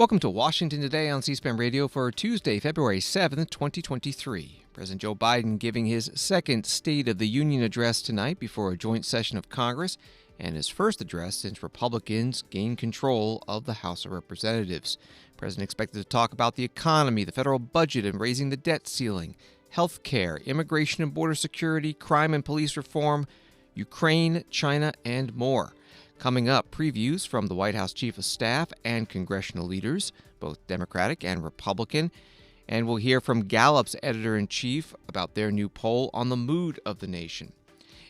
Welcome to Washington Today on C-SPAN Radio for Tuesday, February 7th, 2023. President Joe Biden giving his second State of the Union address tonight before a joint session of Congress and his first address since Republicans gained control of the House of Representatives. The president expected to talk about the economy, the federal budget, and raising the debt ceiling, health care, immigration and border security, crime and police reform, Ukraine, China, and more. Coming up, previews from the White House Chief of Staff and congressional leaders, both Democratic and Republican. And we'll hear from Gallup's editor-in-chief about their new poll on the mood of the nation.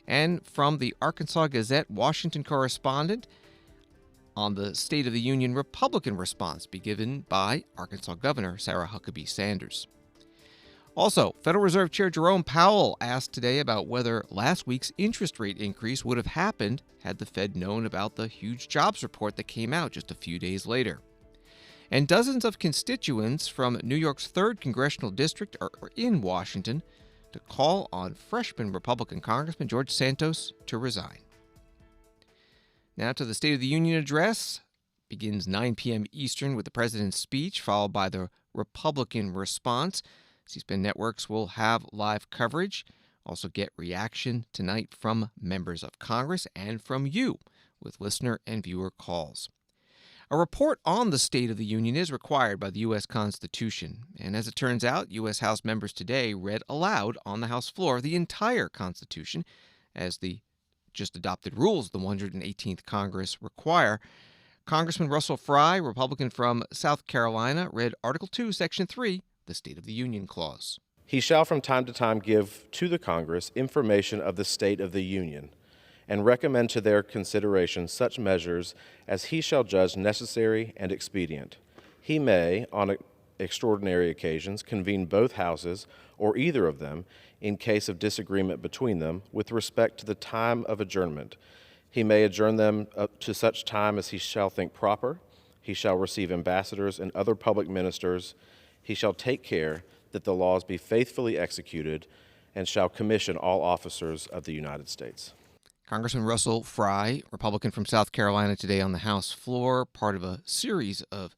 And from the Arkansas Gazette Washington correspondent on the State of the Union Republican response be given by Arkansas Governor Sarah Huckabee Sanders. Also, Federal Reserve Chair Jerome Powell asked today about whether last week's interest rate increase would have happened had the Fed known about the huge jobs report that came out just a few days later. And dozens of constituents from New York's 3rd Congressional District are in Washington to call on freshman Republican Congressman George Santos to resign. Now to the State of the Union address. Begins 9 p.m. Eastern with the president's speech, followed by the Republican response. C-SPAN networks will have live coverage. Also get reaction tonight from members of Congress and from you with listener and viewer calls. A report on the State of the Union is required by the U.S. Constitution. And as it turns out, U.S. House members today read aloud on the House floor the entire Constitution, as the just adopted rules of the 118th Congress require. Congressman Russell Fry, Republican from South Carolina, read Article 2, Section 3, the State of the Union Clause. He shall from time to time give to the Congress information of the state of the Union, and recommend to their consideration such measures as he shall judge necessary and expedient. He may, on extraordinary occasions, convene both houses, or either of them, in case of disagreement between them, with respect to the time of adjournment. He may adjourn them up to such time as he shall think proper. He shall receive ambassadors and other public ministers. He shall take care that the laws be faithfully executed, and shall commission all officers of the United States. Congressman Russell Fry, Republican from South Carolina, today on the House floor, part of a series of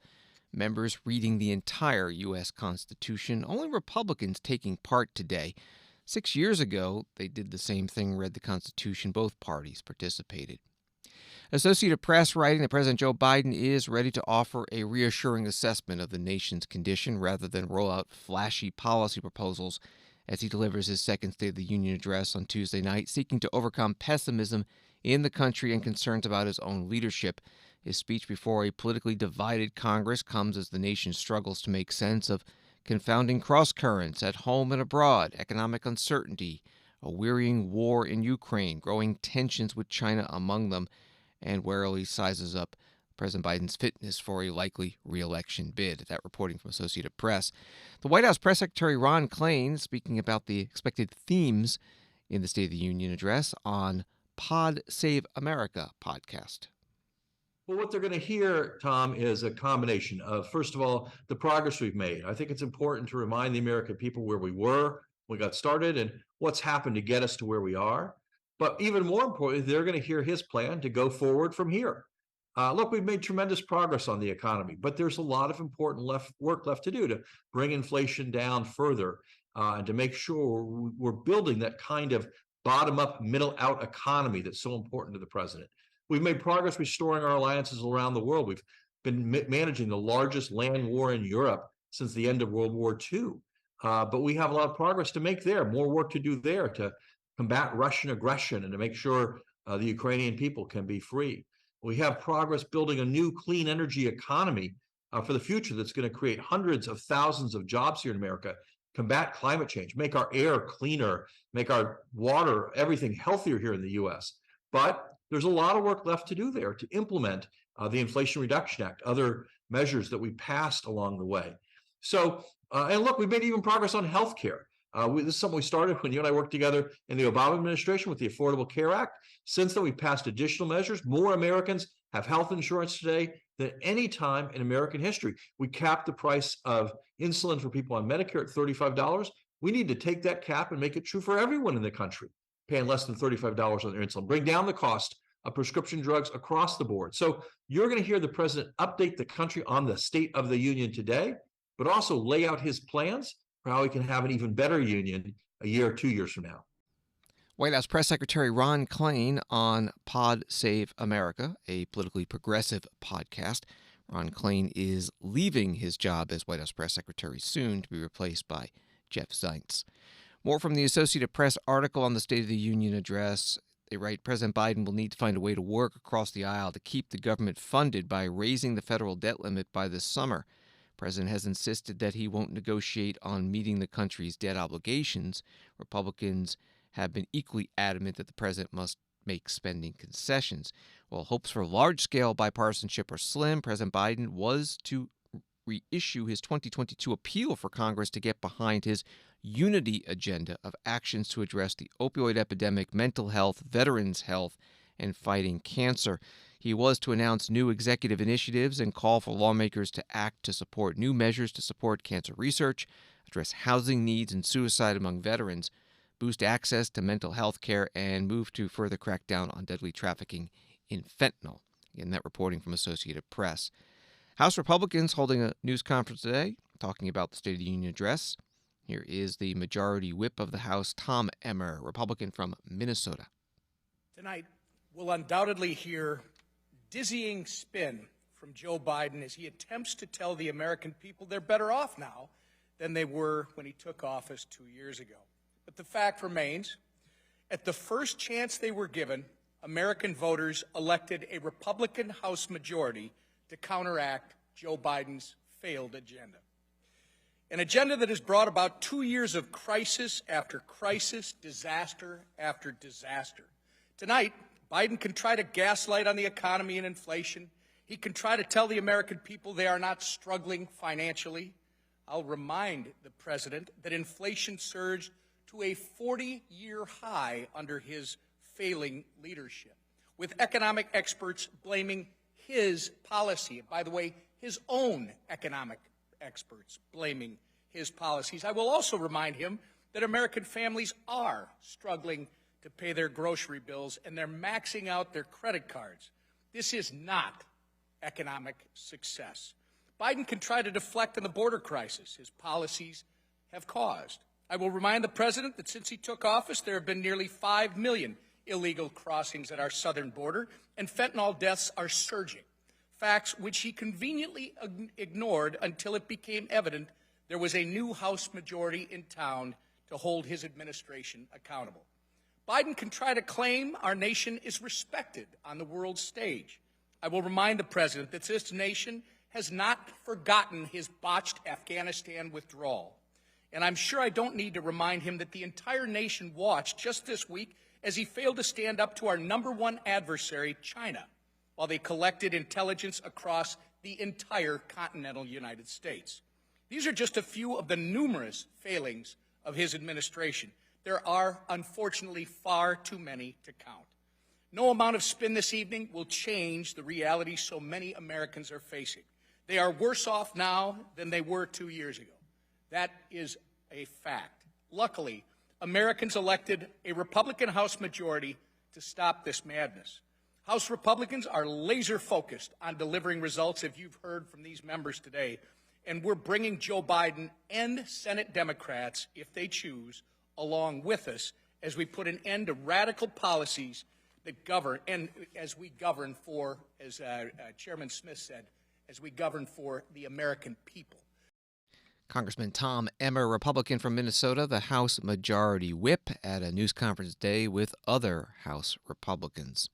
members reading the entire U.S. Constitution. Only Republicans taking part today. 6 years ago, they did the same thing, read the Constitution. Both parties participated. Associated Press writing that President Joe Biden is ready to offer a reassuring assessment of the nation's condition rather than roll out flashy policy proposals as he delivers his second State of the Union address on Tuesday night, seeking to overcome pessimism in the country and concerns about his own leadership. His speech before a politically divided Congress comes as the nation struggles to make sense of confounding cross-currents at home and abroad, economic uncertainty, a wearying war in Ukraine, growing tensions with China among them, and warily sizes up President Biden's fitness for a likely re-election bid. That reporting from Associated Press. The White House Press Secretary Ron Klain speaking about the expected themes in the State of the Union address on Pod Save America podcast. Well, what they're going to hear, Tom, is a combination of, first of all, the progress we've made. I think it's important to remind the American people where we were when we got started and what's happened to get us to where we are. But even more importantly, they're going to hear his plan to go forward from here. Look, we've made tremendous progress on the economy, but there's a lot of important work left to do to bring inflation down further and to make sure we're building that kind of bottom-up, middle-out economy that's so important to the president. We've made progress restoring our alliances around the world. We've been managing the largest land war in Europe since the end of World War II. But we have a lot of progress to make there, more work to do there to combat Russian aggression and to make sure the Ukrainian people can be free. We have progress building a new clean energy economy for the future that's going to create hundreds of thousands of jobs here in America, combat climate change, make our air cleaner, make our water, everything healthier here in the U.S. But there's a lot of work left to do there to implement the Inflation Reduction Act, other measures that we passed along the way. So, and look, we've made even progress on health care. This is something we started when you and I worked together in the Obama administration with the Affordable Care Act. Since then, we passed additional measures. More Americans have health insurance today than any time in American history. We capped the price of insulin for people on Medicare at $35. We need to take that cap and make it true for everyone in the country, paying less than $35 on their insulin. Bring down the cost prescription drugs across the board. So you're going to hear the president update the country on the state of the union today, but also lay out his plans for how we can have an even better union a year or 2 years from now. White House Press Secretary Ron Klain on Pod Save America, a politically progressive podcast. Ron Klain is leaving his job as White House Press Secretary soon to be replaced by Jeff Zients. More from the Associated Press article on the State of the Union address. They write, President Biden will need to find a way to work across the aisle to keep the government funded by raising the federal debt limit by this summer. The president has insisted that he won't negotiate on meeting the country's debt obligations. Republicans have been equally adamant that the president must make spending concessions. While hopes for large-scale bipartisanship are slim, President Biden was to reissue his 2022 appeal for Congress to get behind his unity agenda of actions to address the opioid epidemic, mental health, veterans' health, and fighting cancer. He was to announce new executive initiatives and call for lawmakers to act to support new measures to support cancer research, address housing needs and suicide among veterans, boost access to mental health care, and move to further crack down on deadly trafficking in fentanyl. Again, that reporting from Associated Press. House Republicans holding a news conference today talking about the State of the Union address. Here is the Majority Whip of the House, Tom Emmer, Republican from Minnesota. Tonight, we'll undoubtedly hear dizzying spin from Joe Biden as he attempts to tell the American people they're better off now than they were when he took office 2 years ago. But the fact remains, at the first chance they were given, American voters elected a Republican House majority to counteract Joe Biden's failed agenda. An agenda that has brought about 2 years of crisis after crisis, disaster after disaster. Tonight, Biden can try to gaslight on the economy and inflation. He can try to tell the American people they are not struggling financially. I'll remind the president that inflation surged to a 40-year high under his failing leadership, with economic experts blaming his policy. And by the way, his own economic experts blaming his policies. I will also remind him that American families are struggling to pay their grocery bills and they're maxing out their credit cards. This is not economic success. Biden can try to deflect on the border crisis his policies have caused. I will remind the president that since he took office, there have been nearly 5 million illegal crossings at our southern border, and fentanyl deaths are surging, facts which he conveniently ignored until it became evident there was a new House majority in town to hold his administration accountable. Biden can try to claim our nation is respected on the world stage. I will remind the president that this nation has not forgotten his botched Afghanistan withdrawal. And I'm sure I don't need to remind him that the entire nation watched just this week as he failed to stand up to our #1 adversary, China, while they collected intelligence across the entire continental United States. These are just a few of the numerous failings of his administration. There are, unfortunately, far too many to count. No amount of spin this evening will change the reality so many Americans are facing. They are worse off now than they were 2 years ago. That is a fact. Luckily, Americans elected a Republican House majority to stop this madness. House Republicans are laser focused on delivering results, if you've heard from these members today, and we're bringing Joe Biden and Senate Democrats, if they choose, along with us as we put an end to radical policies that govern, and as we govern for, as Chairman Smith said, as we govern for the American people. Congressman Tom Emmer, Republican from Minnesota, the House Majority Whip, at a news conference today with other House Republicans.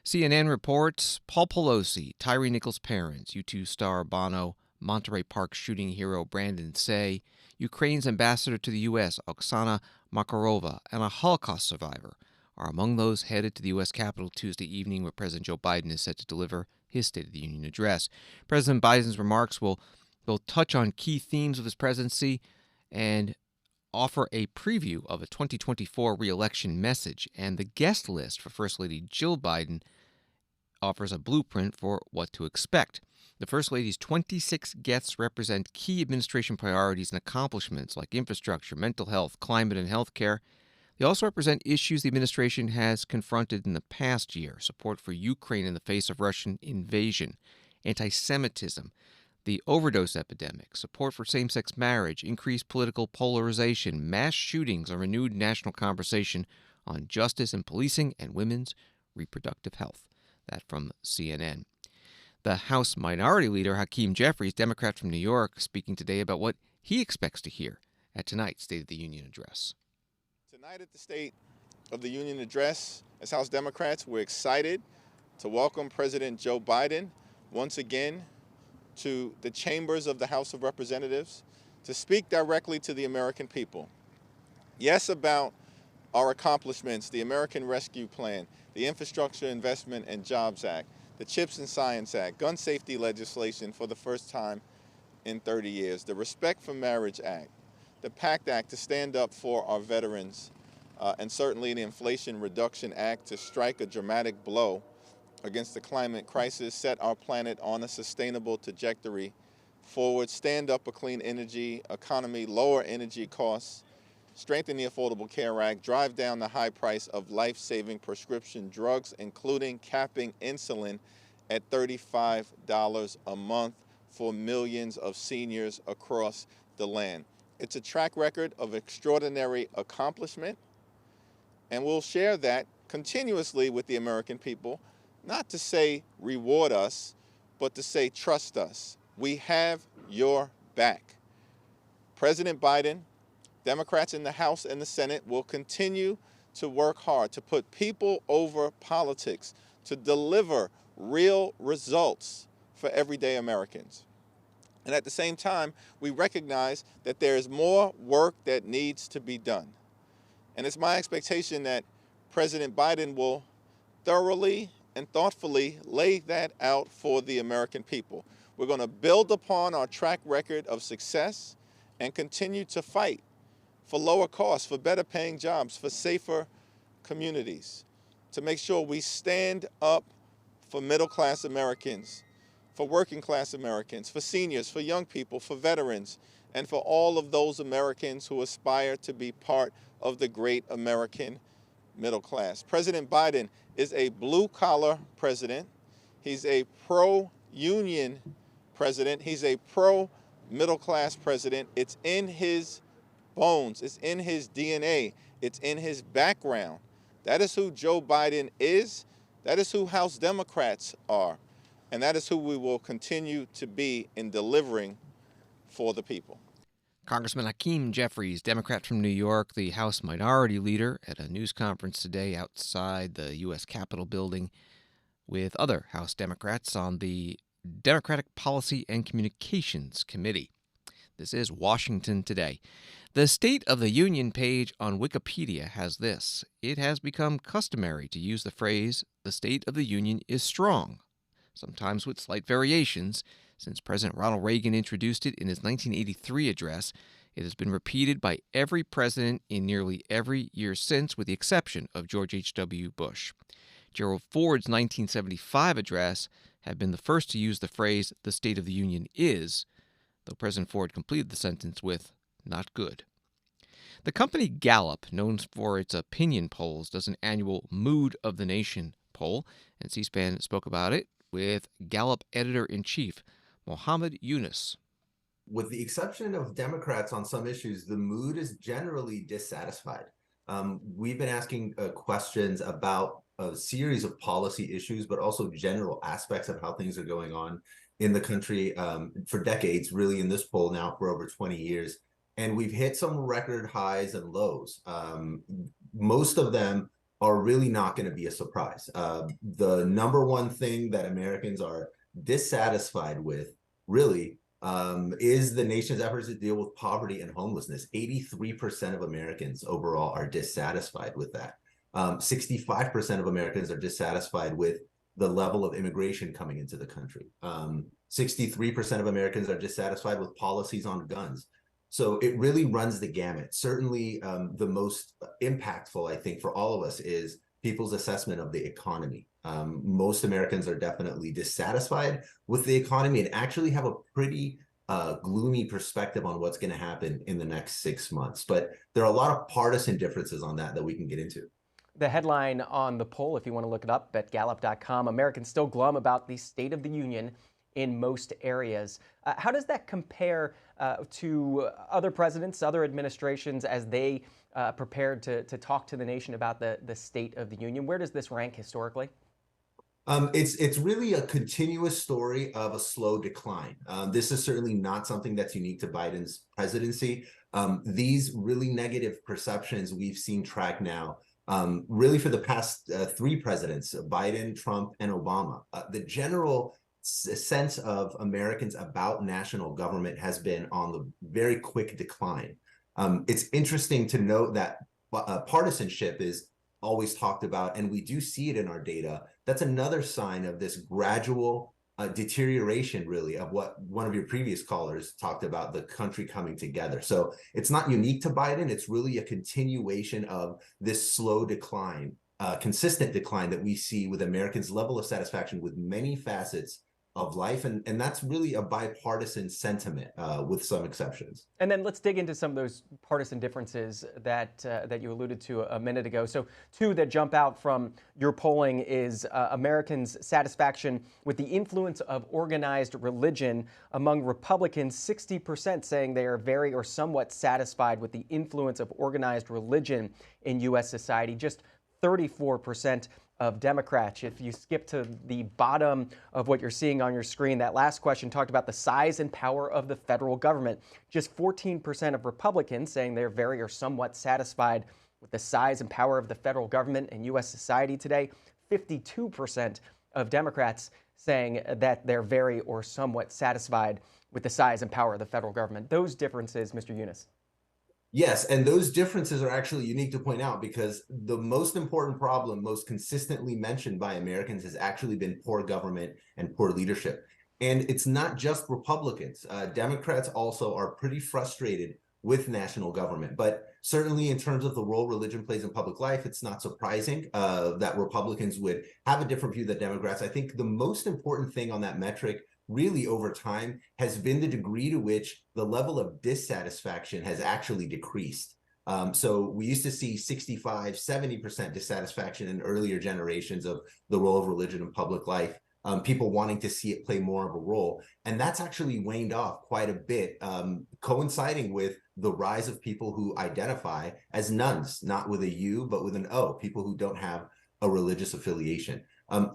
CNN reports Paul Pelosi, Tyree Nichols' parents, U2 star Bono, Monterey Park shooting hero Brandon Say, Ukraine's ambassador to the U.S., Oksana Makarova, and a Holocaust survivor are among those headed to the U.S. Capitol Tuesday evening, where President Joe Biden is set to deliver his State of the Union address. President Biden's remarks will touch on key themes of his presidency and offer a preview of a 2024 re-election message. And the guest list for First Lady Jill Biden offers a blueprint for what to expect. The First Lady's 26 guests represent key administration priorities and accomplishments like infrastructure, mental health, climate, and health care. They also represent issues the administration has confronted in the past year: support for Ukraine in the face of Russian invasion, anti-Semitism, the overdose epidemic, support for same-sex marriage, increased political polarization, mass shootings, a renewed national conversation on justice and policing, and women's reproductive health. That from CNN. The House Minority Leader, Hakeem Jeffries, Democrat from New York, speaking today about what he expects to hear at tonight's State of the Union address. Tonight at the State of the Union address, as House Democrats, we're excited to welcome President Joe Biden once again to the chambers of the House of Representatives to speak directly to the American people. Yes, about our accomplishments, the American Rescue Plan, the Infrastructure Investment and Jobs Act, the CHIPS and Science Act, gun safety legislation for the first time in 30 years, the Respect for Marriage Act, the PACT Act to stand up for our veterans, and certainly the Inflation Reduction Act to strike a dramatic blow against the climate crisis, set our planet on a sustainable trajectory forward, stand up a clean energy economy, lower energy costs, strengthen the Affordable Care Act, drive down the high price of life-saving prescription drugs, including capping insulin at $35 a month for millions of seniors across the land. It's a track record of extraordinary accomplishment, and we'll share that continuously with the American people, not to say reward us, but to say trust us. We have your back. President Biden, Democrats in the House and the Senate will continue to work hard to put people over politics, to deliver real results for everyday Americans. And at the same time, we recognize that there is more work that needs to be done. And it's my expectation that President Biden will thoroughly and thoughtfully lay that out for the American people. We're going to build upon our track record of success and continue to fight for lower costs, for better paying jobs, for safer communities, to make sure we stand up for middle-class Americans, for working-class Americans, for seniors, for young people, for veterans, and for all of those Americans who aspire to be part of the great American middle class. President Biden is a blue-collar president. He's a pro-union president. He's a pro-middle-class president. It's in his bones. It's in his DNA. It's in his background. That is who Joe Biden is. That is who House Democrats are. And that is who we will continue to be in delivering for the people. Congressman Hakeem Jeffries, Democrat from New York, the House Minority Leader, at a news conference today outside the U.S. Capitol building with other House Democrats on the Democratic Policy and Communications Committee. This is Washington Today. The State of the Union page on Wikipedia has this: it has become customary to use the phrase, "the State of the Union is strong," sometimes with slight variations. Since President Ronald Reagan introduced it in his 1983 address, it has been repeated by every president in nearly every year since, with the exception of George H.W. Bush. Gerald Ford's 1975 address had been the first to use the phrase, "the State of the Union is," though President Ford completed the sentence with, "not good." The company Gallup, known for its opinion polls, does an annual Mood of the Nation poll, and C-SPAN spoke about it with Gallup Editor-in-Chief Mohammed Yunus. With the exception of Democrats on some issues, the mood is generally dissatisfied. We've been asking questions about a series of policy issues, but also general aspects of how things are going on in the country for decades, really in this poll now for over 20 years. And we've hit some record highs and lows. Most of them are really not going to be a surprise. The number one thing that Americans are dissatisfied with, really, is the nation's efforts to deal with poverty and homelessness. 83% of Americans overall are dissatisfied with that. 65% of Americans are dissatisfied with the level of immigration coming into the country. 63% of Americans are dissatisfied with policies on guns. So it really runs the gamut. Certainly, the most impactful, I think, for all of us is people's assessment of the economy. Most Americans are definitely dissatisfied with the economy and actually have a pretty gloomy perspective on what's going to happen in the next 6 months. But there are a lot of partisan differences on that we can get into. The headline on the poll, if you want to look it up at Gallup.com, Americans still glum about the State of the Union in most areas. How does that compare to other presidents, other administrations, as they prepared to talk to the nation about the State of the Union? Where does this rank historically? It's really a continuous story of a slow decline. This is certainly not something that's unique to Biden's presidency. These really negative perceptions we've seen track now really for the past 3 presidents, Biden, Trump, and Obama. The general sense of Americans about national government has been on the very quick decline. It's interesting to note that partisanship is always talked about, and we do see it in our data. That's another sign of this gradual deterioration, really, of what one of your previous callers talked about, the country coming together. So it's not unique to Biden. It's really a continuation of this slow decline, consistent decline that we see with Americans' level of satisfaction with many facets of life. And that's really a bipartisan sentiment with some exceptions. And then let's dig into some of those partisan differences that you alluded to a minute ago. So 2 that jump out from your polling is Americans' satisfaction with the influence of organized religion. Among Republicans, 60% saying they are very or somewhat satisfied with the influence of organized religion in U.S. society. Just 34% of Democrats. If you skip to the bottom of what you're seeing on your screen, that last question talked about the size and power of the federal government. Just 14% of Republicans saying they're very or somewhat satisfied with the size and power of the federal government in U.S. society today. 52% of Democrats saying that they're very or somewhat satisfied with the size and power of the federal government. Those differences, Mr. Eunice. Yes, and those differences are actually unique to point out because the most important problem, most consistently mentioned by Americans, has actually been poor government and poor leadership. And it's not just Republicans. Democrats also are pretty frustrated with national government. But certainly in terms of the role religion plays in public life, it's not surprising that Republicans would have a different view than Democrats. I think the most important thing on that metric really over time has been the degree to which the level of dissatisfaction has actually decreased. So we used to see 65, 70% dissatisfaction in earlier generations of the role of religion in public life, people wanting to see it play more of a role. And that's actually waned off quite a bit, coinciding with the rise of people who identify as nuns, not with a U, but with an O, people who don't have a religious affiliation.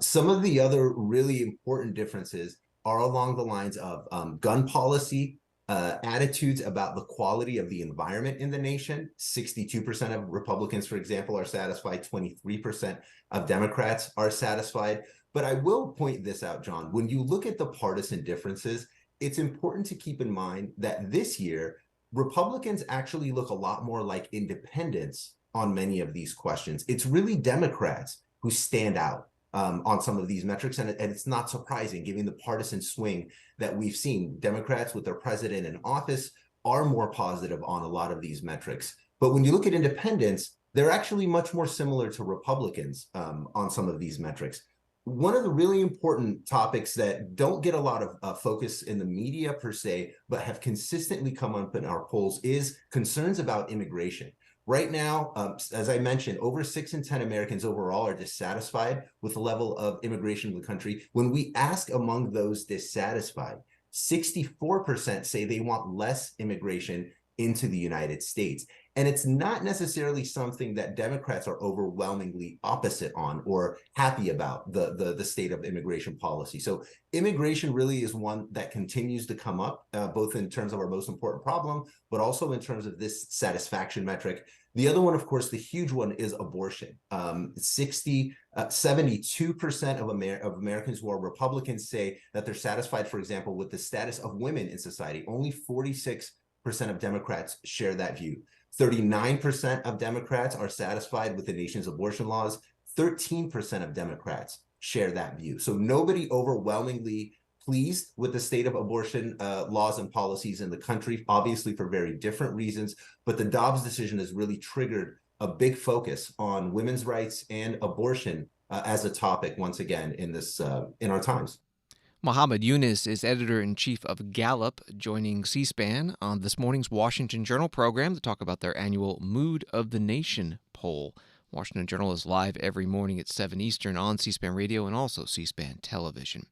Some of the other really important differences are along the lines of gun policy, attitudes about the quality of the environment in the nation. 62% of Republicans, for example, are satisfied. 23% of Democrats are satisfied. But I will point this out, John. When you look at the partisan differences, it's important to keep in mind that this year, Republicans actually look a lot more like independents on many of these questions. It's really Democrats who stand out on some of these metrics, and it's not surprising given the partisan swing that we've seen. Democrats with their president in office are more positive on a lot of these metrics. But when you look at independents, they're actually much more similar to Republicans on some of these metrics. One of the really important topics that don't get a lot of focus in the media per se, but have consistently come up in our polls is concerns about immigration. Right now, as I mentioned, over 6 in 10 Americans overall are dissatisfied with the level of immigration in the country. When we ask among those dissatisfied, 64% say they want less immigration into the United States. And it's not necessarily something that Democrats are overwhelmingly opposite on or happy about, the state of immigration policy. So immigration really is one that continues to come up, both in terms of our most important problem, but also in terms of this satisfaction metric. The other one, of course, the huge one is abortion. 72% of Americans who are Republicans say that they're satisfied, for example, with the status of women in society. Only 46% of Democrats share that view. 39% of Democrats are satisfied with the nation's abortion laws. 13% of Democrats share that view. So nobody overwhelmingly pleased with the state of abortion laws and policies in the country, obviously for very different reasons. But the Dobbs decision has really triggered a big focus on women's rights and abortion as a topic once again in this in our times. Mohammed Yunus is editor-in-chief of Gallup, joining C-SPAN on this morning's Washington Journal program to talk about their annual Mood of the Nation poll. Washington Journal is live every morning at 7 Eastern on C-SPAN Radio and also C-SPAN Television.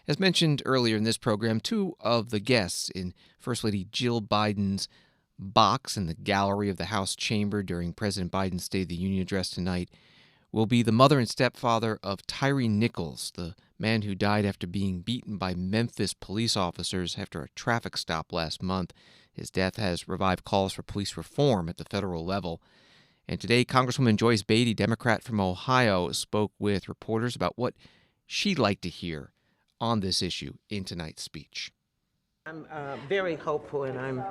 As mentioned earlier in this program, two of the guests in First Lady Jill Biden's box in the gallery of the House chamber during President Biden's State of the Union address tonight will be the mother and stepfather of Tyree Nichols, the man who died after being beaten by Memphis police officers after a traffic stop last month. His death has revived calls for police reform at the federal level. And today, Congresswoman Joyce Beatty, Democrat from Ohio, spoke with reporters about what she'd like to hear on this issue in tonight's speech. I'm very hopeful, and I'm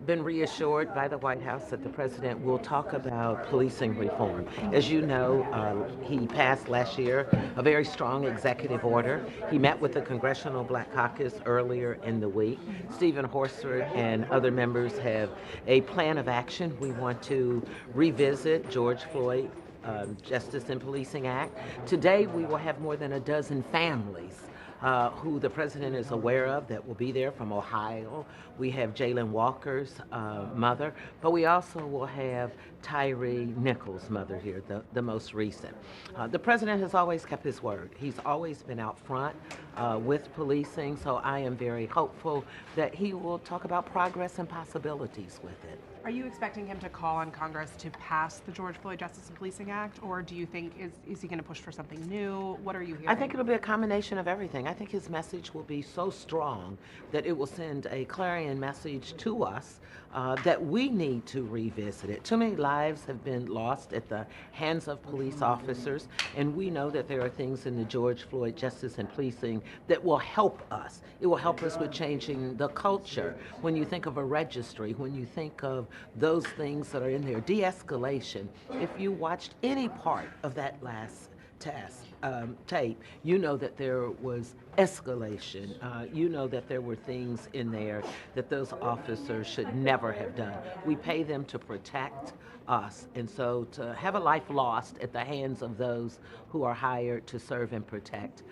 been reassured by the White House that the president will talk about policing reform. As you know, he passed last year a very strong executive order. He met with the Congressional Black Caucus earlier in the week. Stephen Horsford and other members have a plan of action. We want to revisit George Floyd Justice and Policing Act. Today, we will have more than a dozen families who the president is aware of that will be there from Ohio. We have Jalen Walker's mother, but we also will have Tyree Nichols' mother here, the most recent. The president has always kept his word. He's always been out front with policing, so I am very hopeful that he will talk about progress and possibilities with it. Are you expecting him to call on Congress to pass the George Floyd Justice and Policing Act, or do you think is he going to push for something new? What are you hearing? I think it'll be a combination of everything. I think his message will be so strong that it will send a clarion message to us that we need to revisit it. Too many lives have been lost at the hands of police officers, and we know that there are things in the George Floyd Justice and Policing that will help us. It will help us with changing the culture. When you think of a registry, when you think of those things that are in there, de-escalation. If you watched any part of that last tape, you know that there was escalation. You know that there were things in there that those officers should never have done. We pay them to protect us, and so to have a life lost at the hands of those who are hired to serve and protect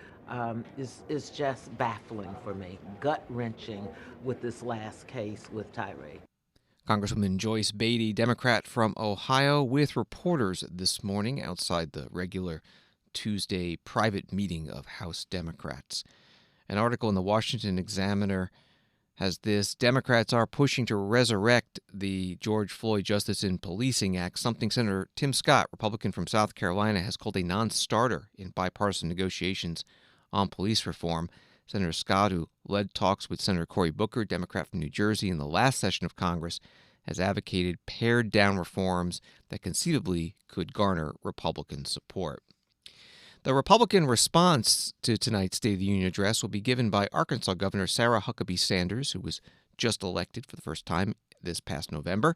is just baffling for me, gut-wrenching with this last case with Tyree. Congresswoman Joyce Beatty, Democrat from Ohio, with reporters this morning outside the regular Tuesday private meeting of House Democrats. An article in the Washington Examiner has this: Democrats are pushing to resurrect the George Floyd Justice and Policing Act, something Senator Tim Scott, Republican from South Carolina, has called a non-starter in bipartisan negotiations on police reform. Senator Scott, who led talks with Senator Cory Booker, Democrat from New Jersey, in the last session of Congress, has advocated pared-down reforms that conceivably could garner Republican support. The Republican response to tonight's State of the Union address will be given by Arkansas Governor Sarah Huckabee Sanders, who was just elected for the first time this past November.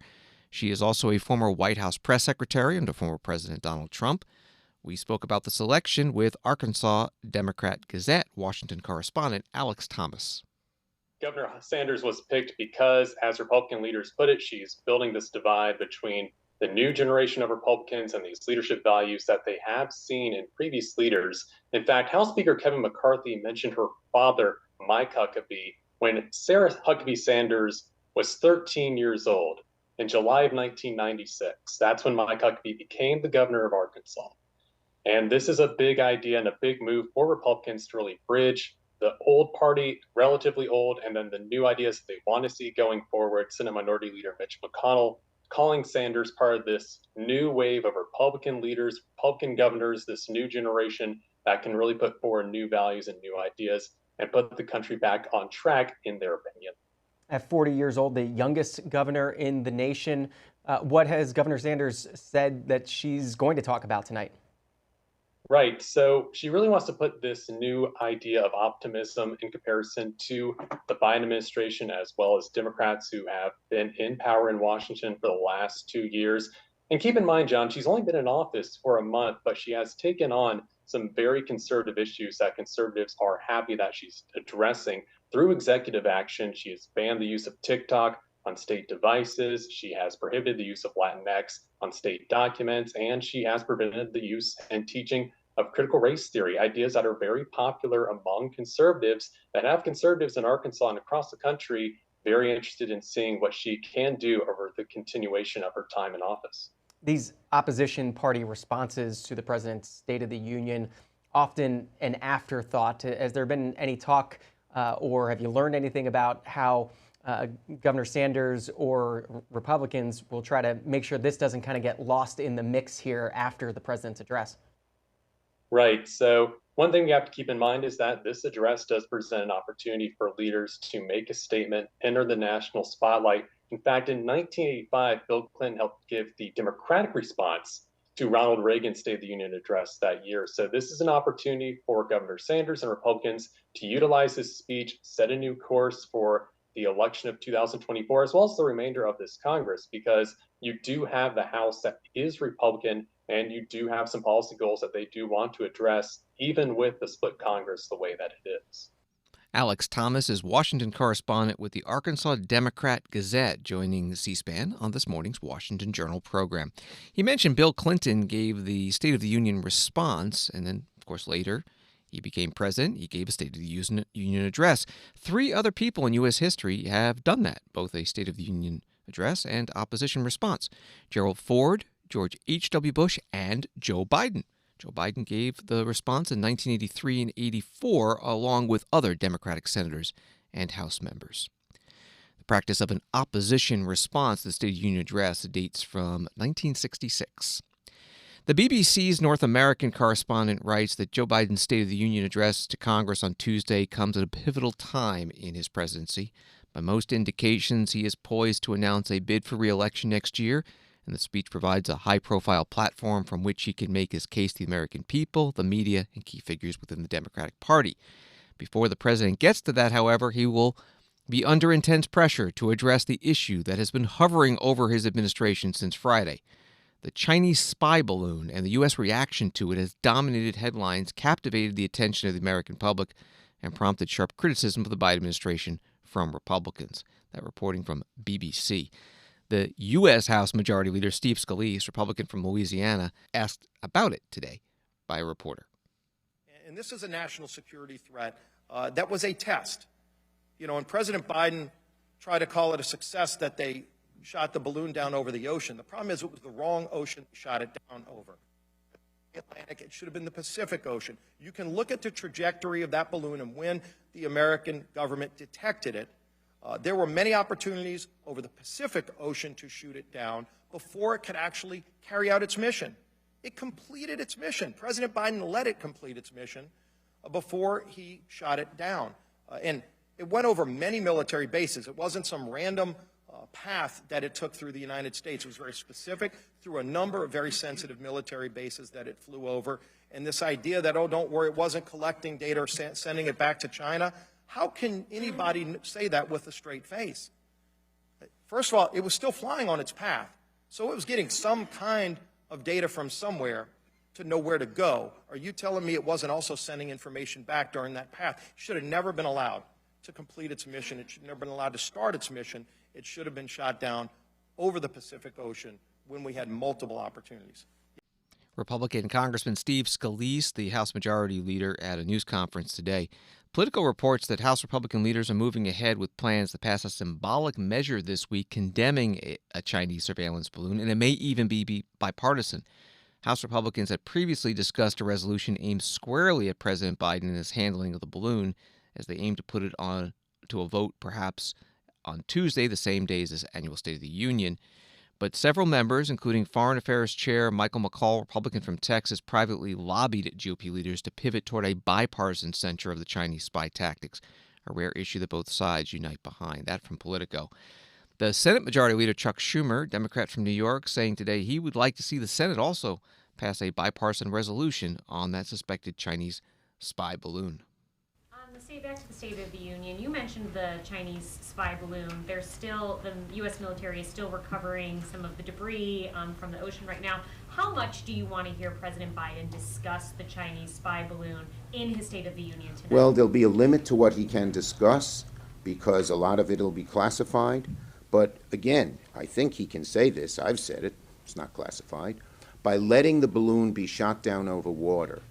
She is also a former White House press secretary under former President Donald Trump. We spoke about the selection with Arkansas Democrat Gazette Washington correspondent Alex Thomas. Governor Sanders was picked because, as Republican leaders put it, she's building this divide between the new generation of Republicans and these leadership values that they have seen in previous leaders. In fact, House Speaker Kevin McCarthy mentioned her father, Mike Huckabee, when Sarah Huckabee Sanders was 13 years old in July of 1996. That's when Mike Huckabee became the governor of Arkansas. And this is a big idea and a big move for Republicans to really bridge the old party, relatively old, and then the new ideas that they want to see going forward. Senate Minority Leader Mitch McConnell calling Sanders part of this new wave of Republican leaders, Republican governors, this new generation that can really put forward new values and new ideas and put the country back on track, in their opinion. At 40 years old, the youngest governor in the nation, what has Governor Sanders said that she's going to talk about tonight? Right. So she really wants to put this new idea of optimism in comparison to the Biden administration, as well as Democrats who have been in power in Washington for the last 2 years. And keep in mind, John, she's only been in office for a month, but she has taken on some very conservative issues that conservatives are happy that she's addressing through executive action. She has banned the use of TikTok on state devices. She has prohibited the use of Latinx on state documents, and she has prevented the use and teaching of critical race theory, ideas that are very popular among conservatives, that have conservatives in Arkansas and across the country very interested in seeing what she can do over the continuation of her time in office. These opposition party responses to the president's State of the Union, often an afterthought. Has there been any talk or have you learned anything about how Governor Sanders or Republicans will try to make sure this doesn't kind of get lost in the mix here after the president's address? Right. So one thing we have to keep in mind is that this address does present an opportunity for leaders to make a statement, enter the national spotlight. In fact, in 1985, Bill Clinton helped give the Democratic response to Ronald Reagan's State of the Union address that year. So this is an opportunity for Governor Sanders and Republicans to utilize this speech, set a new course for the election of 2024, as well as the remainder of this Congress, because you do have the House that is Republican, and you do have some policy goals that they do want to address, even with the split Congress the way that it is. Alex Thomas is Washington correspondent with the Arkansas Democrat Gazette, joining C-SPAN on this morning's Washington Journal program. He mentioned Bill Clinton gave the State of the Union response, and then, of course, later he became president. He gave a State of the Union address. 3 other people in U.S. history have done that, both a State of the Union address and opposition response. Gerald Ford, George H.W. Bush, and Joe Biden. Joe Biden gave the response in 1983 and 84, along with other Democratic senators and House members. The practice of an opposition response to the State of the Union address dates from 1966. The BBC's North American correspondent writes that Joe Biden's State of the Union address to Congress on Tuesday comes at a pivotal time in his presidency. By most indications, he is poised to announce a bid for re-election next year, and the speech provides a high-profile platform from which he can make his case to the American people, the media, and key figures within the Democratic Party. Before the president gets to that, however, he will be under intense pressure to address the issue that has been hovering over his administration since Friday. The Chinese spy balloon and the U.S. reaction to it has dominated headlines, captivated the attention of the American public, and prompted sharp criticism of the Biden administration from Republicans. That reporting from BBC. The U.S. House Majority Leader Steve Scalise, Republican from Louisiana, asked about it today by a reporter. And this is a national security threat that was a test. You know, and President Biden tried to call it a success that they shot the balloon down over the ocean. The problem is it was the wrong ocean they shot it down over. The Atlantic, it should have been the Pacific Ocean. You can look at the trajectory of that balloon and when the American government detected it. There were many opportunities over the Pacific Ocean to shoot it down before it could actually carry out its mission. It completed its mission. President Biden let it complete its mission before he shot it down. And it went over many military bases. It wasn't some random path that it took through the United States. It was very specific through a number of very sensitive military bases that it flew over. And this idea that, oh, don't worry, it wasn't collecting data or sending it back to China, how can anybody say that with a straight face? First of all, it was still flying on its path. So it was getting some kind of data from somewhere to know where to go. Are you telling me it wasn't also sending information back during that path? It should have never been allowed to complete its mission. It should have never been allowed to start its mission. It should have been shot down over the Pacific Ocean when we had multiple opportunities. Republican Congressman Steve Scalise, the House Majority Leader, at a news conference today. Politico reports that House Republican leaders are moving ahead with plans to pass a symbolic measure this week condemning a Chinese surveillance balloon, and it may even be bipartisan. House Republicans had previously discussed a resolution aimed squarely at President Biden and his handling of the balloon, as they aim to put it on to a vote perhaps on Tuesday, the same day as this annual State of the Union. But several members, including Foreign Affairs Chair Michael McCaul, Republican from Texas, privately lobbied GOP leaders to pivot toward a bipartisan censure of the Chinese spy tactics, a rare issue that both sides unite behind. That from Politico. The Senate Majority Leader Chuck Schumer, Democrat from New York, saying today he would like to see the Senate also pass a bipartisan resolution on that suspected Chinese spy balloon. Back to the State of the Union, you mentioned the Chinese spy balloon. There's still, the U.S. military is still recovering some of the debris from the ocean right now. How much do you want to hear President Biden discuss the Chinese spy balloon in his State of the Union tonight? Well, there'll be a limit to what he can discuss because a lot of it will be classified. But again, I think he can say this. I've said it. It's not classified. By letting the balloon be shot down over water,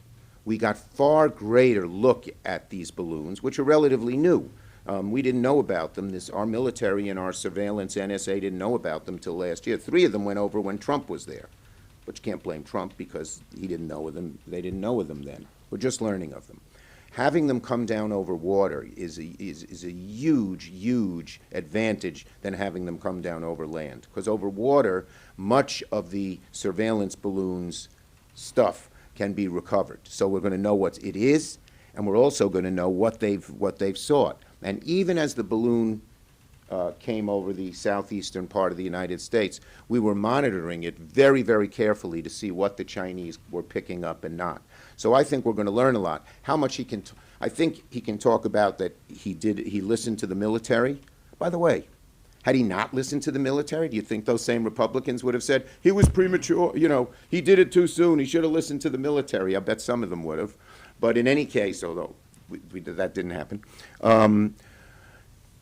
we got far greater look at these balloons, which are relatively new. We didn't know about them. Our military and our surveillance NSA didn't know about them till last year. 3 of them went over when Trump was there. But you can't blame Trump because he didn't know of them. They didn't know of them then. We're just learning of them. Having them come down over water is a huge, huge advantage than having them come down over land. Because over water, much of the surveillance balloons stuff can be recovered. So we're going to know what it is, and we're also going to know what they've sought. And even as the balloon came over the southeastern part of the United States, we were monitoring it very, very carefully to see what the Chinese were picking up and not. So I think we're going to learn a lot. How much he can, I think he can talk about that he listened to the military. By the way, had he not listened to the military, do you think those same Republicans would have said, he was premature, he did it too soon, he should have listened to the military? I bet some of them would have. But in any case, although that didn't happen,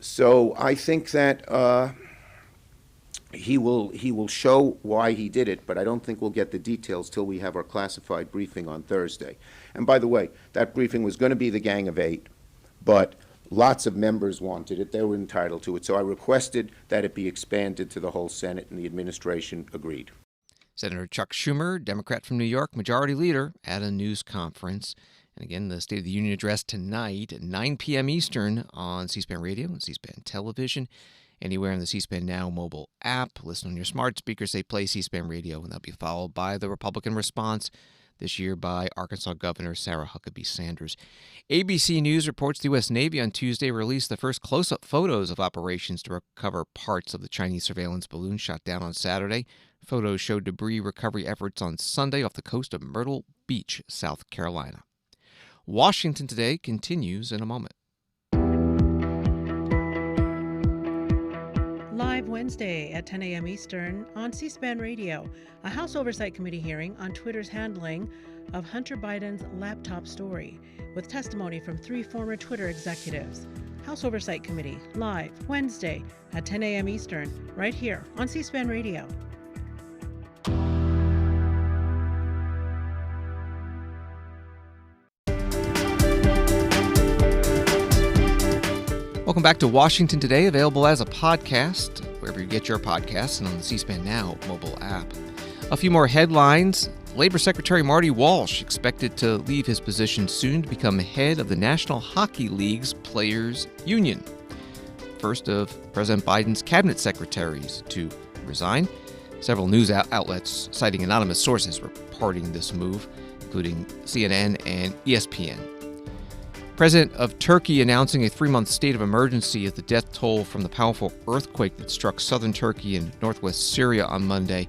so I think that he will show why he did it, but I don't think we'll get the details till we have our classified briefing on Thursday. And by the way, that briefing was going to be the Gang of 8, but lots of members wanted it. They were entitled to it. So I requested that it be expanded to the whole Senate, and the administration agreed. Senator Chuck Schumer, Democrat from New York, Majority Leader, at a news conference. And again, the State of the Union address tonight at 9 p.m. Eastern on C-SPAN Radio and C-SPAN Television. Anywhere on the C-SPAN Now mobile app. Listen on your smart speaker, say play C-SPAN Radio, and that'll be followed by the Republican response this year by Arkansas Governor Sarah Huckabee Sanders. ABC News reports the U.S. Navy on Tuesday released the first close-up photos of operations to recover parts of the Chinese surveillance balloon shot down on Saturday. Photos showed debris recovery efforts on Sunday off the coast of Myrtle Beach, South Carolina. Washington Today continues in a moment. Live Wednesday at 10 a.m. Eastern on C-SPAN Radio, a House Oversight Committee hearing on Twitter's handling of Hunter Biden's laptop story, with testimony from 3 former Twitter executives. House Oversight Committee, live Wednesday at 10 a.m. Eastern, right here on C-SPAN Radio. Welcome back to Washington Today, available as a podcast, wherever you get your podcasts, and on the C-SPAN Now mobile app. A few more headlines. Labor Secretary Marty Walsh expected to leave his position soon to become head of the National Hockey League's Players Union. First of President Biden's cabinet secretaries to resign. Several news outlets citing anonymous sources reporting this move, including CNN and ESPN. President of Turkey announcing a 3-month state of emergency as the death toll from the powerful earthquake that struck southern Turkey and northwest Syria on Monday,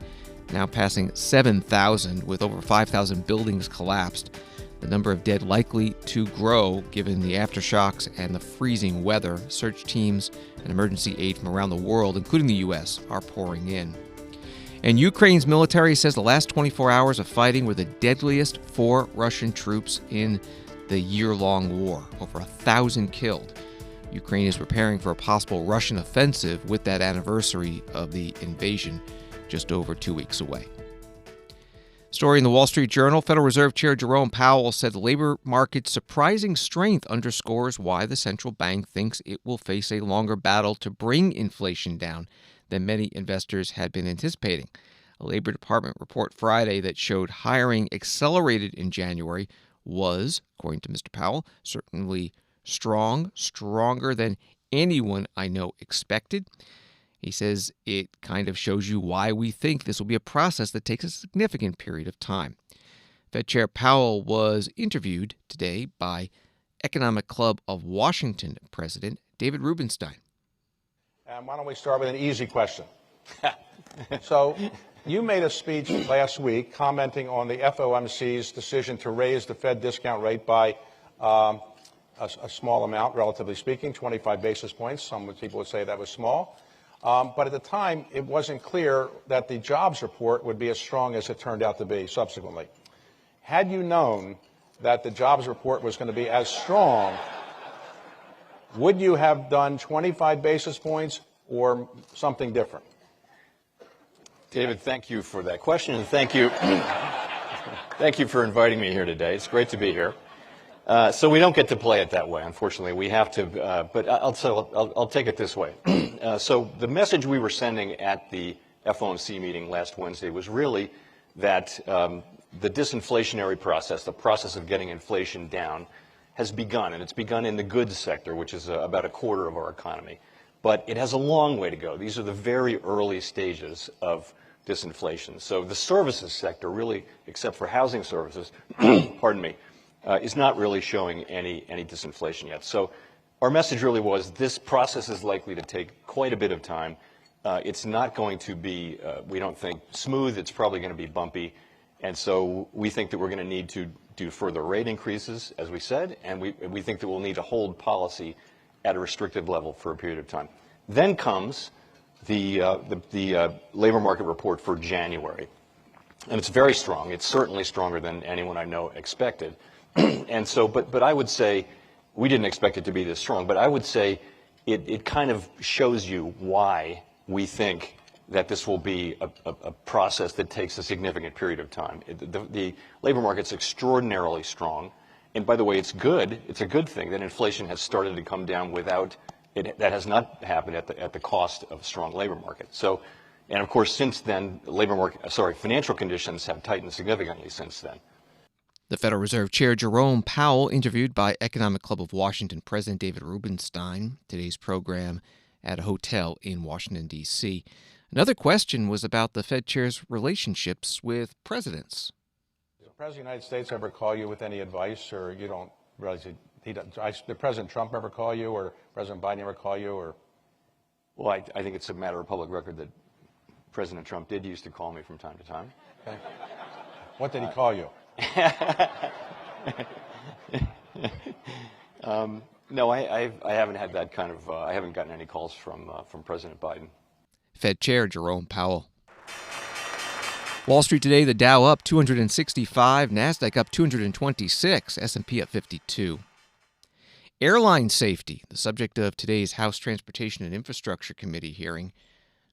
now passing 7,000, with over 5,000 buildings collapsed. The number of dead likely to grow given the aftershocks and the freezing weather. Search teams and emergency aid from around the world, including the U.S., are pouring in. And Ukraine's military says the last 24 hours of fighting were the deadliest for Russian troops in the year-long war, over 1,000 killed. Ukraine is preparing for a possible Russian offensive with that anniversary of the invasion just over 2 weeks away. Story in the Wall Street Journal, Federal Reserve Chair Jerome Powell said the labor market's surprising strength underscores why the central bank thinks it will face a longer battle to bring inflation down than many investors had been anticipating. A Labor Department report Friday that showed hiring accelerated in January was, according to Mr. Powell, certainly stronger than anyone I know expected. He says it kind of shows you why we think this will be a process that takes a significant period of time. Fed Chair Powell was interviewed today by Economic Club of Washington President David Rubenstein. Why don't we start with an easy question? So, you made a speech last week commenting on the FOMC's decision to raise the Fed discount rate by a small amount, relatively speaking, 25 basis points. Some people would say that was small. But at the time, it wasn't clear that the jobs report would be as strong as it turned out to be subsequently. Had you known that the jobs report was going to be as strong, would you have done 25 basis points or something different? David, thank you for that question, and thank you. Thank you for inviting me here today. It's great to be here. So we don't get to play it that way, unfortunately. We have to, but I'll take it this way. So the message we were sending at the FOMC meeting last Wednesday was really that the disinflationary process, the process of getting inflation down, has begun, and it's begun in the goods sector, which is about a quarter of our economy. But it has a long way to go. These are the very early stages of disinflation. So the services sector, really, except for housing services, pardon me, is not really showing any disinflation yet. So our message really was this process is likely to take quite a bit of time. It's not going to be, we don't think, smooth. It's probably going to be bumpy. And so we think that we're going to need to do further rate increases, as we said, and we think that we'll need to hold policy at a restrictive level for a period of time. Then comes the labor market report for January. And it's very strong. It's certainly stronger than anyone I know expected. And so, but I would say, we didn't expect it to be this strong, but I would say it kind of shows you why we think that this will be a process that takes a significant period of time. The labor market's extraordinarily strong. And by the way, it's good. It's a good thing that inflation has started to come down without it. That has not happened at the cost of a strong labor market. So, and of course, since then, financial conditions have tightened significantly since then. The Federal Reserve Chair Jerome Powell interviewed by Economic Club of Washington President David Rubenstein. Today's program at a hotel in Washington, D.C. Another question was about the Fed Chair's relationships with presidents. Does the President of the United States ever call you with any advice, or you don't realize did President Trump ever call you, or President Biden ever call you, or? Well, I think it's a matter of public record that President Trump did used to call me from time to time. Okay. What did he call you? No, I haven't had that kind of, I haven't gotten any calls from President Biden. Fed Chair Jerome Powell. Wall Street today, the Dow up 265, NASDAQ up 226, S&P up 52. Airline safety, the subject of today's House Transportation and Infrastructure Committee hearing.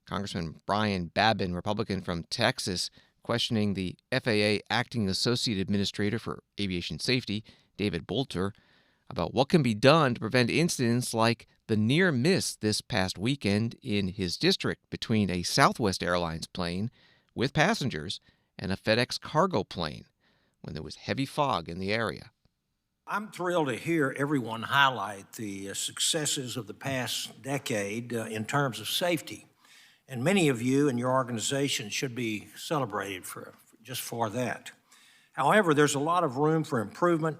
Congressman Brian Babin, Republican from Texas, questioning the FAA Acting Associate Administrator for Aviation Safety, David Bolter, about what can be done to prevent incidents like the near miss this past weekend in his district between a Southwest Airlines plane with passengers and a FedEx cargo plane when there was heavy fog in the area. I'm thrilled to hear everyone highlight the successes of the past decade in terms of safety. And many of you and your organization should be celebrated just for that. However, there's a lot of room for improvement.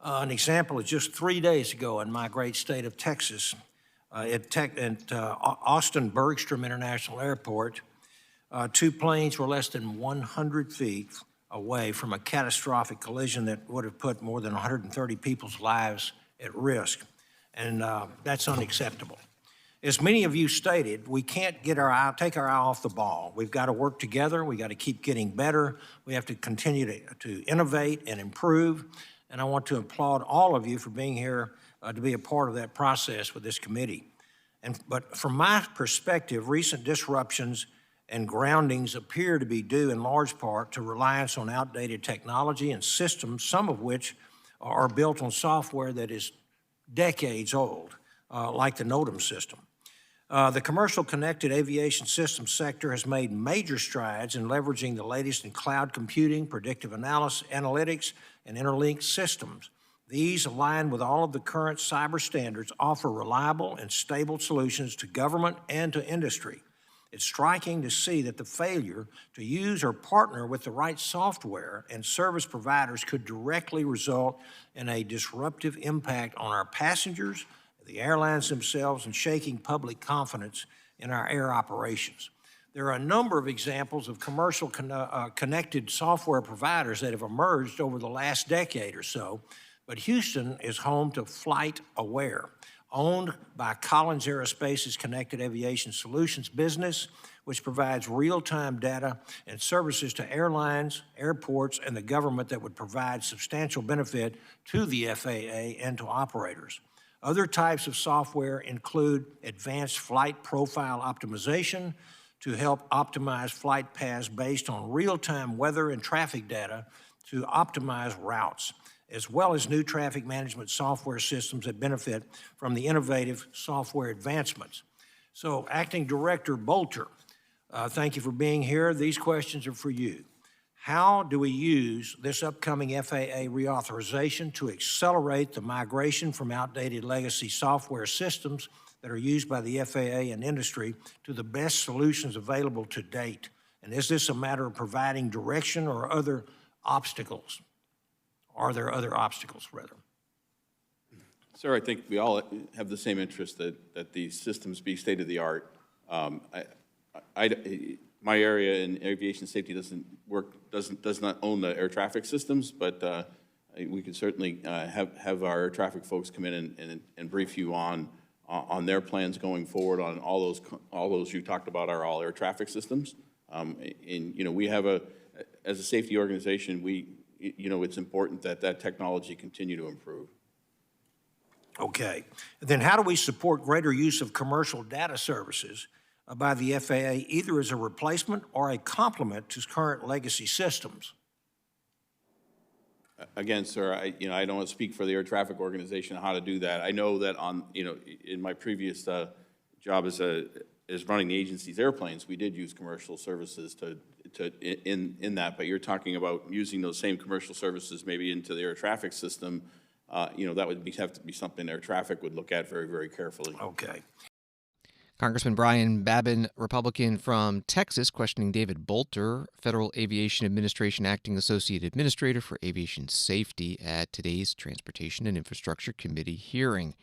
An example is just 3 days ago in my great state of Texas, at Austin Bergstrom International Airport, two planes were less than 100 feet away from a catastrophic collision that would have put more than 130 people's lives at risk. And that's unacceptable. As many of you stated, we can't take our eye off the ball. We've got to work together. We got to keep getting better. We have to continue to innovate and improve. And I want to applaud all of you for being here to be a part of that process with this committee. But from my perspective, recent disruptions and groundings appear to be due in large part to reliance on outdated technology and systems, some of which are built on software that is decades old, like the NOTAM system. The commercial connected aviation systems sector has made major strides in leveraging the latest in cloud computing, predictive analytics, and interlinked systems. These, aligned with all of the current cyber standards, offer reliable and stable solutions to government and to industry. It's striking to see that the failure to use or partner with the right software and service providers could directly result in a disruptive impact on our passengers, the airlines themselves, and shaking public confidence in our air operations. There are a number of examples of commercial connected software providers that have emerged over the last decade or so, but Houston is home to FlightAware, owned by Collins Aerospace's Connected Aviation Solutions business, which provides real-time data and services to airlines, airports, and the government that would provide substantial benefit to the FAA and to operators. Other types of software include advanced flight profile optimization to help optimize flight paths based on real-time weather and traffic data to optimize routes, as well as new traffic management software systems that benefit from the innovative software advancements. So, Acting Director Bolter, thank you for being here. These questions are for you. How do we use this upcoming FAA reauthorization to accelerate the migration from outdated legacy software systems that are used by the FAA and industry to the best solutions available to date? And is this a matter of providing direction or other obstacles? Are there other obstacles, rather? Sir, I think we all have the same interest that these systems be state-of-the-art. My area in aviation safety does not own the air traffic systems, but we can certainly have our air traffic folks come in and brief you on their plans going forward on all those you talked about are all air traffic systems. And we have as a safety organization, it's important that technology continue to improve. Okay. Then how do we support greater use of commercial data services by the FAA, either as a replacement or a complement to current legacy systems? Again, sir, I don't want to speak for the air traffic organization on how to do that. I know that in my previous job as running the agency's airplanes, we did use commercial services in that. But you're talking about using those same commercial services maybe into the air traffic system. That would have to be something air traffic would look at very, very carefully. Okay. Congressman Brian Babin, Republican from Texas, questioning David Bolter, Federal Aviation Administration Acting Associate Administrator for Aviation Safety, at today's Transportation and Infrastructure Committee hearing.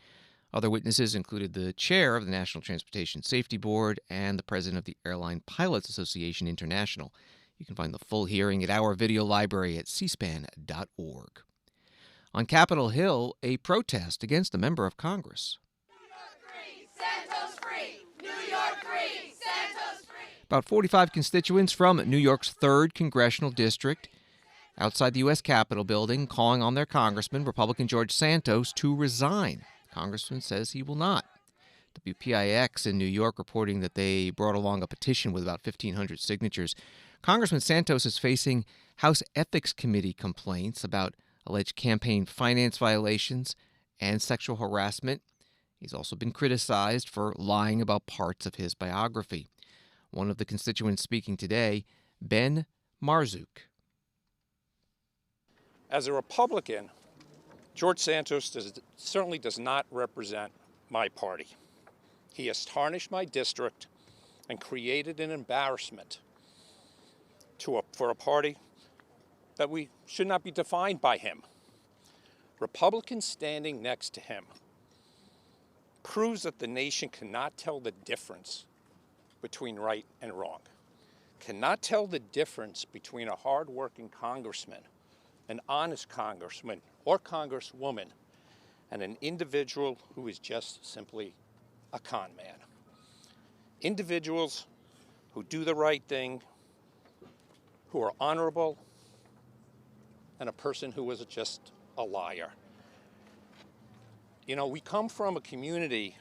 Other witnesses included the chair of the National Transportation Safety Board and the president of the Airline Pilots Association International. You can find the full hearing at our video library at cspan.org. On Capitol Hill, a protest against a member of Congress. Santos free! New York free! Santos free! About 45 constituents from New York's 3rd Congressional District outside the U.S. Capitol building calling on their congressman, Republican George Santos, to resign. The congressman says he will not. WPIX in New York reporting that they brought along a petition with about 1,500 signatures. Congressman Santos is facing House Ethics Committee complaints about alleged campaign finance violations and sexual harassment. He's also been criticized for lying about parts of his biography. One of the constituents speaking today, Ben Marzouk. As a Republican, George Santos certainly does not represent my party. He has tarnished my district and created an embarrassment for a party that we should not be defined by him. Republicans standing next to him proves that the nation cannot tell the difference between right and wrong, cannot tell the difference between a hardworking congressman, an honest congressman or congresswoman, and an individual who is just simply a con man. Individuals who do the right thing, who are honorable, and a person who is just a liar. We come from a community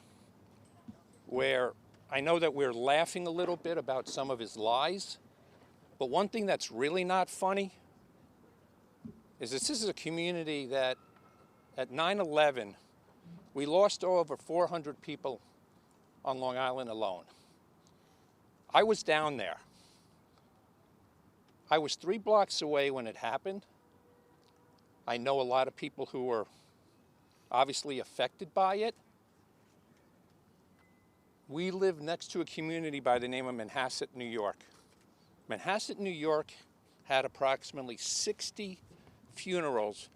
where I know that we're laughing a little bit about some of his lies, but one thing that's really not funny is that this is a community that at 9/11, we lost over 400 people on Long Island alone. I was down there. I was 3 blocks away when it happened. I know a lot of people who were obviously affected by it. We live next to a community by the name of Manhasset, New York. Manhasset, New York had approximately 60 funerals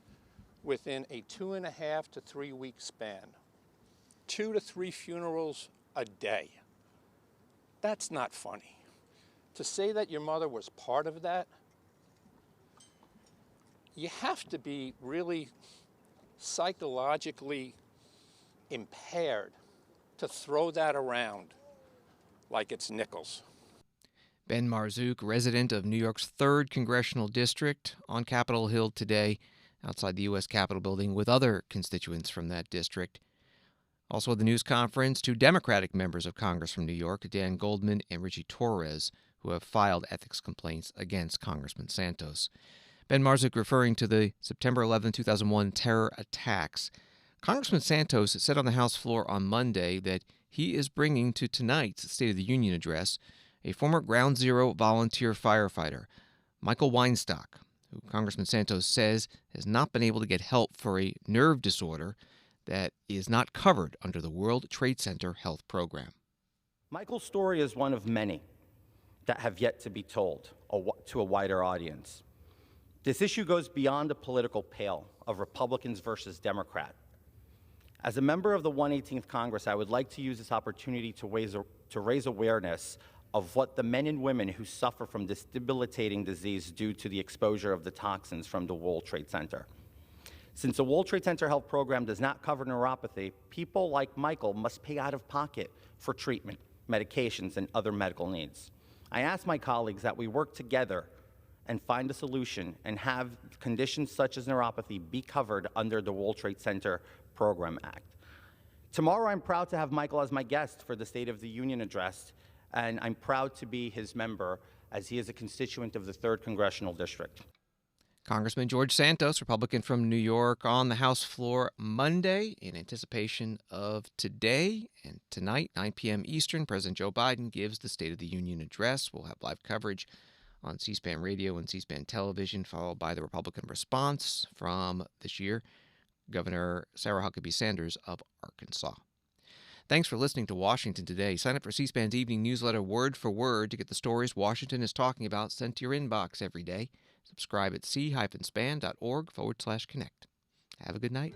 within a 2.5 to 3 week span. 2 to 3 funerals a day. That's not funny. To say that your mother was part of that, you have to be really psychologically impaired to throw that around like it's nickels. Ben Marzouk, resident of New York's 3rd Congressional District, on Capitol Hill today outside the U.S. Capitol building with other constituents from that district. Also at the news conference, 2 Democratic members of Congress from New York, Dan Goldman and Richie Torres, who have filed ethics complaints against Congressman Santos. Ben Marzik referring to the September 11, 2001 terror attacks. Congressman Santos said on the House floor on Monday that he is bringing to tonight's State of the Union address a former Ground Zero volunteer firefighter, Michael Weinstock, who Congressman Santos says has not been able to get help for a nerve disorder that is not covered under the World Trade Center health program. Michael's story is one of many that have yet to be told to a wider audience. This issue goes beyond the political pale of Republicans versus Democrat. As a member of the 118th Congress, I would like to use this opportunity to raise awareness of what the men and women who suffer from this debilitating disease due to the exposure of the toxins from the World Trade Center. Since the World Trade Center health program does not cover neuropathy, people like Michael must pay out of pocket for treatment, medications, and other medical needs. I ask my colleagues that we work together and find a solution and have conditions such as neuropathy be covered under the World Trade Center Program Act. Tomorrow, I'm proud to have Michael as my guest for the State of the Union address, and I'm proud to be his member as he is a constituent of the 3rd Congressional District. Congressman George Santos, Republican from New York, on the House floor Monday in anticipation of today and tonight, 9 p.m. Eastern. President Joe Biden gives the State of the Union address. We'll have live coverage on C-SPAN radio and C-SPAN television, followed by the Republican response from this year, Governor Sarah Huckabee Sanders of Arkansas. Thanks for listening to Washington Today. Sign up for C-SPAN's evening newsletter word for word to get the stories Washington is talking about sent to your inbox every day. Subscribe at c-span.org/connect. Have a good night.